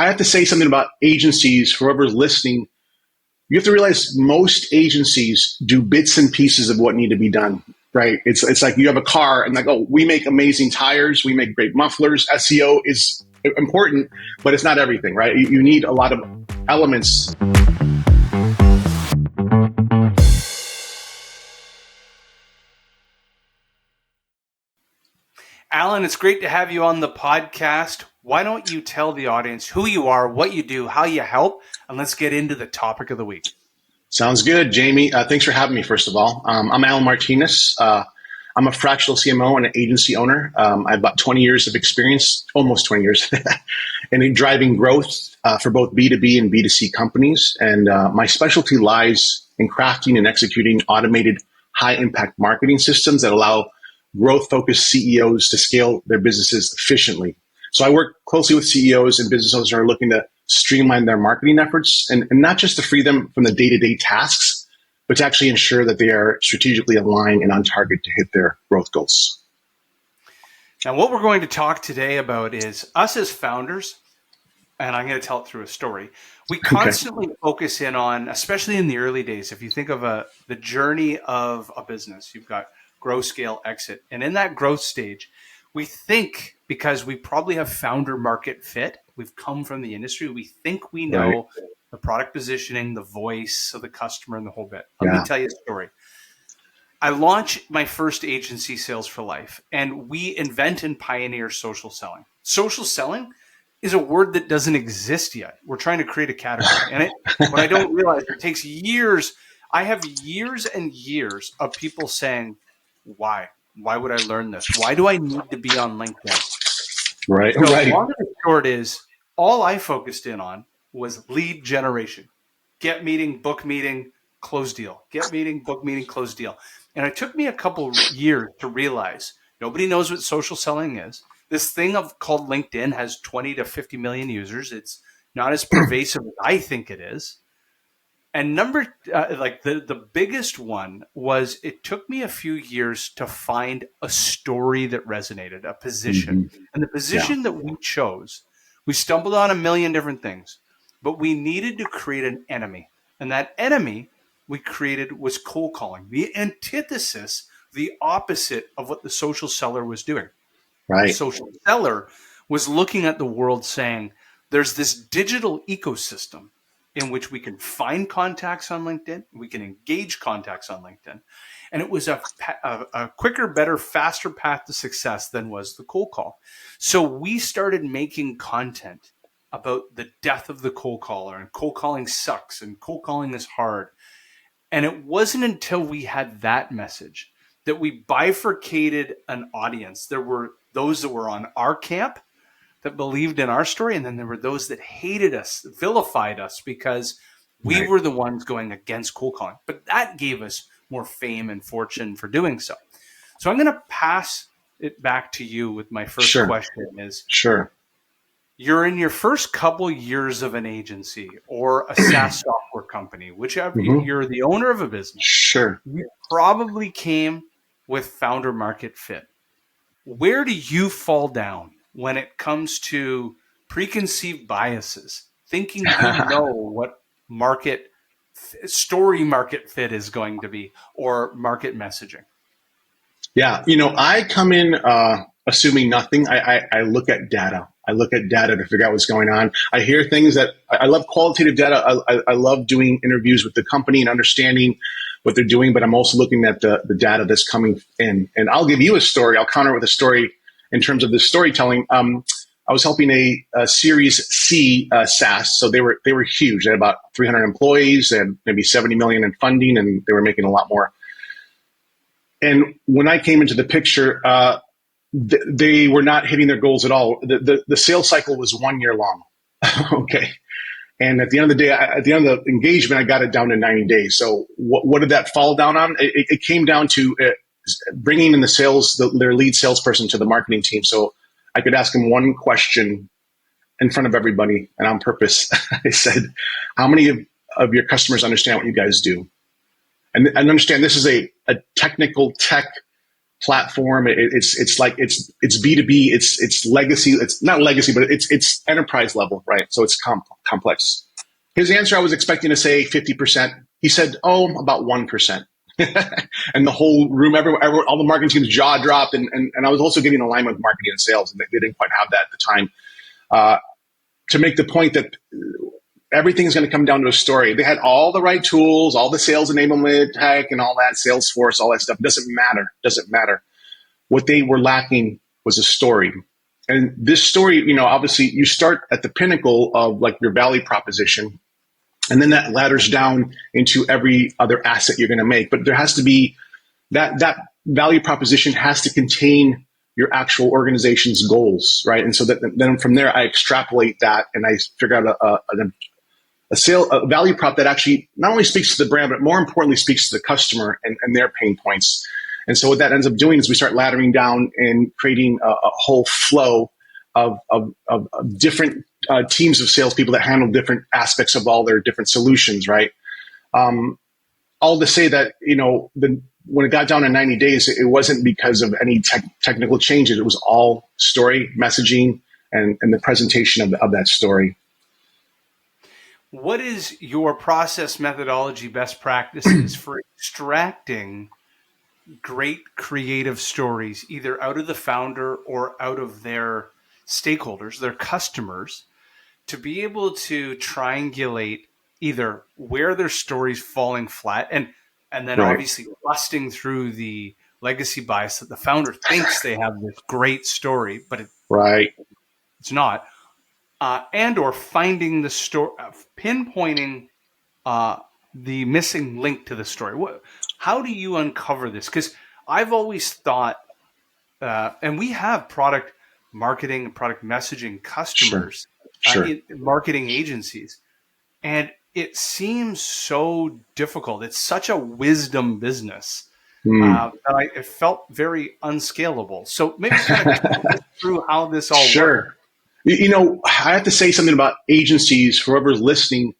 I have to say something about agencies, whoever's listening. You have to realize most agencies do bits and pieces of what need to be done, right? It's like you have a car and like, oh, we make amazing tires, we make great mufflers. SEO is important, but it's not everything, right? You need a lot of elements. Allen, it's great to have you on the podcast. Why don't you tell the audience who you are, what you do, how you help, and let's get into the topic of the week. Sounds good, Jamie. Thanks for having me, first of all. I'm Allen Martinez. I'm a fractional CMO and an agency owner. I have about 20 years of experience, almost 20 years, in driving growth for both B2B and B2C companies. And my specialty lies in crafting and executing automated high-impact marketing systems that allow growth-focused CEOs to scale their businesses efficiently. So I work closely with CEOs and business owners who are looking to streamline their marketing efforts and not just to free them from the day-to-day tasks, but to actually ensure that they are strategically aligned and on target to hit their growth goals. Now, what we're going to talk today about is us as founders, and I'm going to tell it through a story. We constantly focus in on, especially in the early days, if you think of the journey of a business, you've got grow, scale, exit. And in that growth stage, we think, because we probably have founder market fit, we've come from the industry, we think we know the product positioning, the voice of the customer, and the whole bit. Let me tell you a story. I launched my first agency, Sales for Life, and we invent and pioneer social selling. Social selling is a word that doesn't exist yet. We're trying to create a category. And what I don't realize, it takes years. I have years and years of people saying, why? Why would I learn this? Why do I need to be on LinkedIn? Right. So long and short is, all I focused in on was lead generation. Get meeting, book meeting, close deal. Get meeting, book meeting, close deal. And it took me a couple years to realize nobody knows what social selling is. This thing called LinkedIn has 20 to 50 million users. It's not as pervasive as I think it is. And the biggest one was, it took me a few years to find a story that resonated, a position. Mm-hmm. And the position that we chose, we stumbled on a million different things, but we needed to create an enemy. And that enemy we created was cold calling, the antithesis, the opposite of what the social seller was doing. Right. The social seller was looking at the world saying, there's this digital ecosystem in which we can find contacts on LinkedIn, we can engage contacts on LinkedIn. And it was a quicker, better, faster path to success than was the cold call. So we started making content about the death of the cold caller, and cold calling sucks and cold calling is hard. And it wasn't until we had that message that we bifurcated an audience. There were those that were on our camp that believed in our story, and then there were those that hated us, vilified us, because we were the ones going against cold calling. But that gave us more fame and fortune for doing so. So I'm going to pass it back to you with my first question is, you're in your first couple years of an agency or a SaaS software company, whichever, you're the owner of a business. Sure. You probably came with founder market fit. Where do you fall down when it comes to preconceived biases, thinking you know what story market fit is going to be, or market messaging? Yeah, I come in assuming nothing. I look at data. I look at data to figure out what's going on. I hear things that I love qualitative data. I love doing interviews with the company and understanding what they're doing, but I'm also looking at the data that's coming in. And I'll give you a story. I'll counter with a story in terms of the storytelling. I was helping a Series C SaaS, so they were huge. They had about 300 employees. They had maybe 70 million in funding, and they were making a lot more. And when I came into the picture, they were not hitting their goals at all. The sales cycle was 1 year long. Okay. And at the end of the day, at the end of the engagement, I got it down to 90 days. So what did that fall down on? It came down to bringing in their lead salesperson to the marketing team. So I could ask him one question in front of everybody, and on purpose, I said, how many of your customers understand what you guys do? And understand this is a technical tech platform. It's B2B. It's legacy. It's not legacy, but it's enterprise level, right? So it's complex. His answer, I was expecting to say 50%. He said, "Oh, about 1%." And the whole room, everyone, all the marketing team's jaw dropped, and I was also getting alignment with marketing and sales, and they didn't quite have that at the time. To make the point that everything is going to come down to a story. They had all the right tools, all the sales enablement tech and all that, Salesforce, all that stuff. Doesn't matter. What they were lacking was a story. And this story, obviously you start at the pinnacle of like your value proposition, and then that ladders down into every other asset you're going to make. But there has to be that value proposition has to contain your actual organization's goals, right? And so then from there, I extrapolate that and I figure out a value prop that actually not only speaks to the brand, but more importantly speaks to the customer and their pain points. And so what that ends up doing is we start laddering down and creating a whole flow of different teams of salespeople that handle different aspects of all their different solutions, right? All to say that, when it got down to 90 days, it wasn't because of any technical changes. It was all story, messaging, and the presentation of that story. What is your process, methodology, best practices for extracting great creative stories, either out of the founder or out of their stakeholders, their customers, to be able to triangulate either where their story's falling flat and then Right. obviously busting through the legacy bias that the founder thinks they have this great story, but it's not. And or finding the story, pinpointing the missing link to the story. How do you uncover this? Because I've always thought, and we have product marketing and product messaging customers, Sure. Marketing agencies, and it seems so difficult. It's such a wisdom business that it felt very unscalable. So maybe kind of talk us through how this all works. I have to say something about agencies, whoever's listening.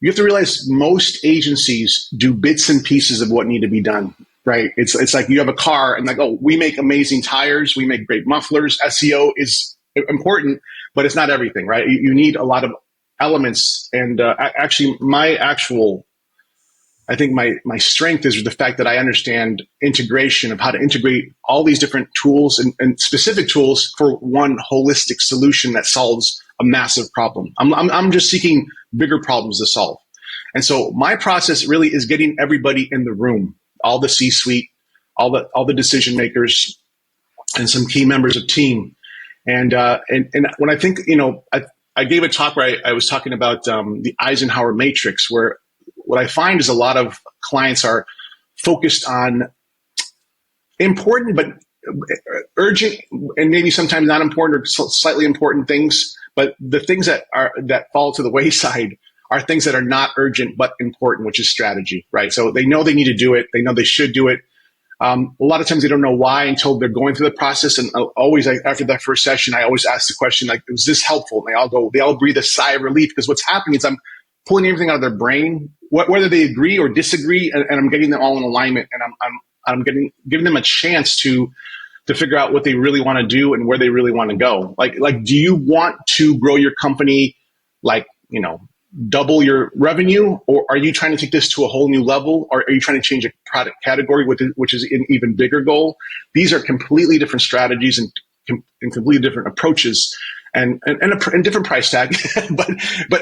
You have to realize most agencies do bits and pieces of what need to be done, right? It's like you have a car and like, oh, we make amazing tires, we make great mufflers. SEO is important, but it's not everything, right? You need a lot of elements. And I think my strength is the fact that I understand integration of how to integrate all these different tools and specific tools for one holistic solution that solves a massive problem. I'm just seeking bigger problems to solve. And so my process really is getting everybody in the room, all the C-suite, all the decision makers, and some key members of team. And when I think, I gave a talk where I was talking about the Eisenhower matrix, where what I find is a lot of clients are focused on important but urgent and maybe sometimes not important or slightly important things, but the things that fall to the wayside are things that are not urgent but important, which is strategy, right? So they know they need to do it. They know they should do it. A lot of times they don't know why until they're going through the process. And always, after that first session, I always ask the question, like, was this helpful? And they all breathe a sigh of relief, because what's happening is I'm pulling everything out of their brain, whether they agree or disagree, and I'm getting them all in alignment, and I'm giving them a chance to figure out what they really want to do and where they really want to go. Like, do you want to grow your company, double your revenue, or are you trying to take this to a whole new level, or are you trying to change a product category, which is an even bigger goal? These are completely different strategies and completely different approaches. And different price tag, but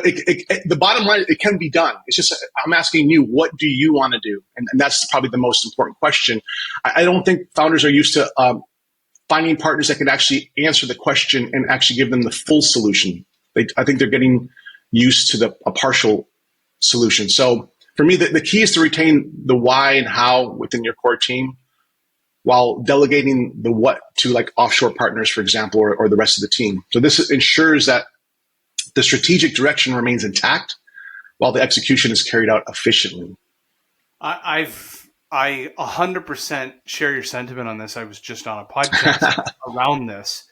the bottom line, it can be done. It's just, I'm asking you, what do you want to do? And that's probably the most important question. I don't think founders are used to finding partners that can actually answer the question and actually give them the full solution. I think they're getting used to a partial solution. So for me, the key is to retain the why and how within your core team, while delegating the what to like offshore partners, for example, or the rest of the team. So this ensures that the strategic direction remains intact while the execution is carried out efficiently. I 100% share your sentiment on this. I was just on a podcast around this,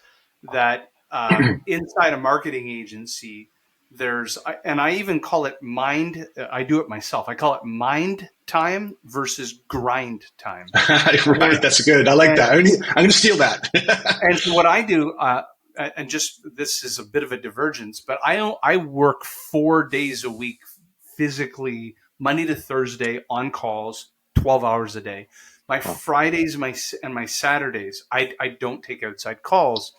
that inside a marketing agency, and I even call it mind. I do it myself. I call it mind time versus grind time. Right. That's good. I like that. I'm going to steal that. And so what I do, and just this is a bit of a divergence, but I work 4 days a week physically, Monday to Thursday on calls, 12 hours a day. My Fridays, and my Saturdays, I don't take outside calls,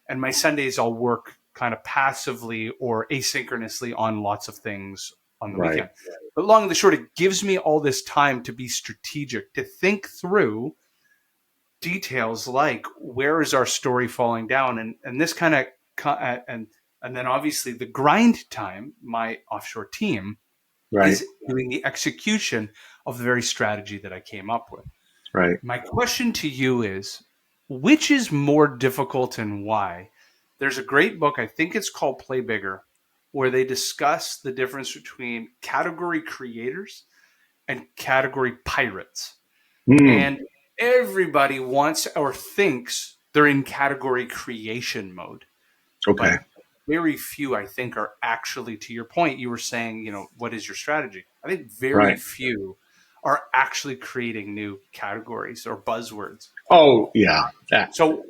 and my Sundays I'll work kind of passively or asynchronously on lots of things on the weekend. But long and the short, it gives me all this time to be strategic, to think through details like where is our story falling down, and this kind of and then obviously the grind time. My offshore team is doing the execution of the very strategy that I came up with. Right. My question to you is, which is more difficult and why? There's a great book, I think it's called Play Bigger, where they discuss the difference between category creators and category pirates. And everybody wants or thinks they're in category creation mode. Okay. But very few, I think, are actually, to your point, you were saying, what is your strategy? I think very few are actually creating new categories or buzzwords. Oh, yeah. So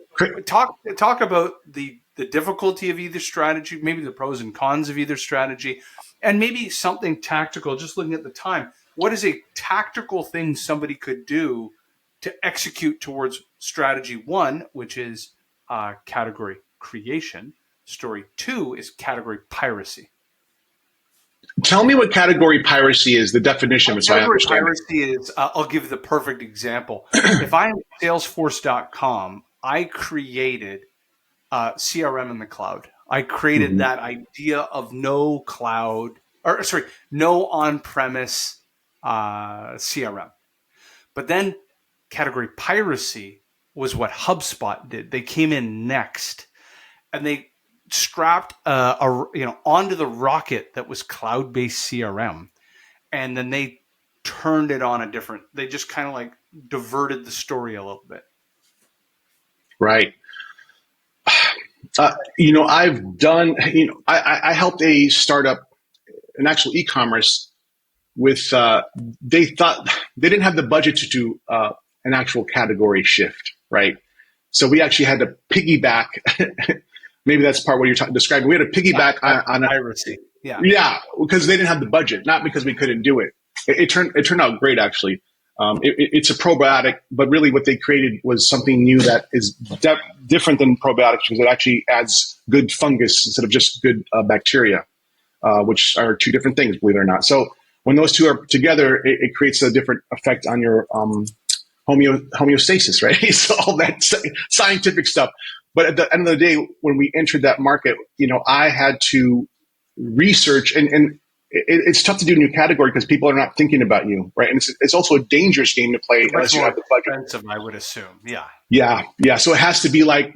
talk about the difficulty of either strategy, maybe the pros and cons of either strategy, and maybe something tactical, just looking at the time. What is a tactical thing somebody could do to execute towards strategy 1, which is category creation? Story 2 is category piracy. Tell me what category piracy is, the definition of it, so I understand. Piracy is, I'll give you the perfect example. If I'm Salesforce.com, I created CRM in the cloud. I created that idea of no on-premise CRM. But then category piracy was what HubSpot did. They came in next, and they strapped onto the rocket that was cloud-based CRM, and then they turned it on they just kind of like diverted the story a little bit. Right. I've done, I helped a startup, an actual e-commerce with, they thought they didn't have the budget to do an actual category shift, right? So we actually had to piggyback. Maybe that's part what you're describing. We had to piggyback on piracy. Yeah, because they didn't have the budget, not because we couldn't do it. It turned out great, actually. It's a probiotic, but really what they created was something new that is different than probiotics, because it actually adds good fungus instead of just good bacteria, which are two different things, believe it or not. So when those two are together, it creates a different effect on your homeostasis, right? So all that scientific stuff. But at the end of the day, when we entered that market, I had to research, and it's tough to do a new category because people are not thinking about you, right? And it's also a dangerous game to play unless you have the budget. Expensive, I would assume. Yeah. So it has to be like,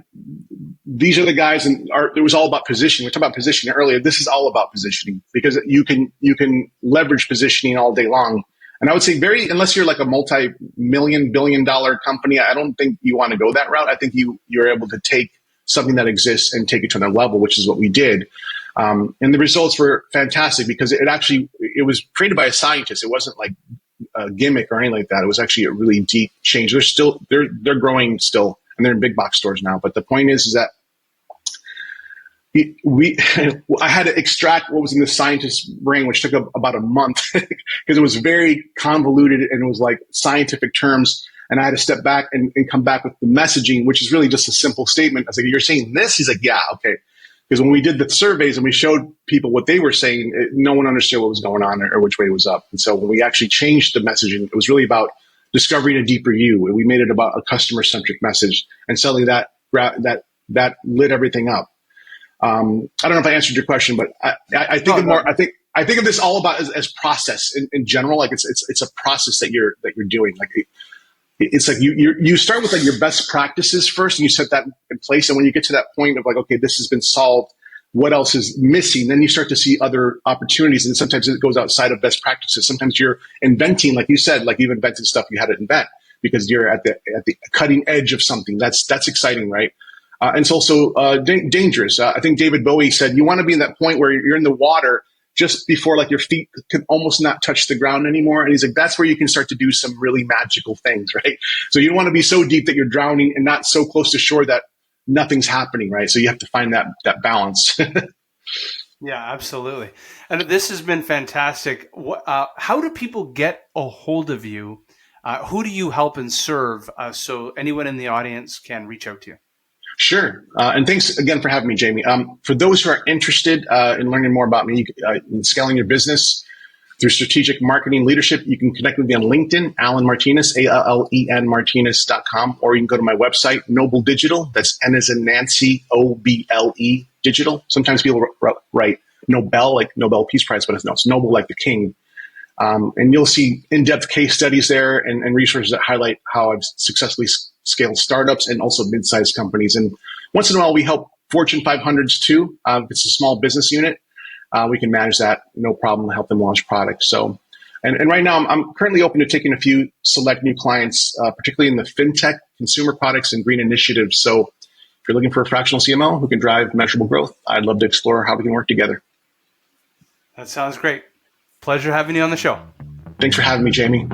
these are the guys, and it was all about positioning. We talked about positioning earlier. This is all about positioning, because you can leverage positioning all day long. And I would say unless you're like a multi-million, billion-dollar company, I don't think you want to go that route. I think you're able to take something that exists and take it to another level, which is what we did. And the results were fantastic because it was created by a scientist. It wasn't like a gimmick or anything like that. It was actually a really deep change. They're growing still, and they're in big box stores now. But the point is that I had to extract what was in the scientist's brain, which took about a month because it was very convoluted and it was like scientific terms. And I had to step back and come back with the messaging, which is really just a simple statement. I was like, "You're saying this?" He's like, "Yeah, okay." Because when we did the surveys and we showed people what they were saying, no one understood what was going on or which way it was up. And so when we actually changed the messaging, it was really about discovering a deeper you. And we made it about a customer-centric message. And suddenly that lit everything up. I don't know if I answered your question, but I think I think of this all about as process in general. Like it's a process that you're doing. Like it's like you start with like your best practices first, and you set that in place. And when you get to that point of like, okay, this has been solved, what else is missing? Then you start to see other opportunities, and sometimes it goes outside of best practices. Sometimes you're inventing, like you said, like you've invented stuff you had to invent because you're at the cutting edge of something. That's exciting, right? And it's also dangerous. I think David Bowie said, you want to be in that point where you're in the water just before like your feet could almost not touch the ground anymore. And he's like, that's where you can start to do some really magical things, right? So you don't want to be so deep that you're drowning and not so close to shore that nothing's happening, right? So you have to find that balance. Yeah, absolutely. And this has been fantastic. How do people get a hold of you? Who do you help and serve so anyone in the audience can reach out to you? Sure. And thanks again for having me, Jamie. For those who are interested in learning more about me, in scaling your business through strategic marketing leadership, you can connect with me on LinkedIn, Allen Martinez, ALLEN Martinez.com, or you can go to my website, Noble Digital. That's N as in Nancy, OBLE Digital. Sometimes people write Nobel, like Nobel Peace Prize, but it's Noble like the king. And you'll see in-depth case studies there and resources that highlight how I've successfully scaled startups and also mid-sized companies. And once in a while, we help Fortune 500s too. If it's a small business unit, we can manage that, no problem, help them launch products. So, and right now, I'm currently open to taking a few select new clients, particularly in the fintech, consumer products, and green initiatives. So if you're looking for a fractional CMO who can drive measurable growth, I'd love to explore how we can work together. That sounds great. Pleasure having you on the show. Thanks for having me, Jamie.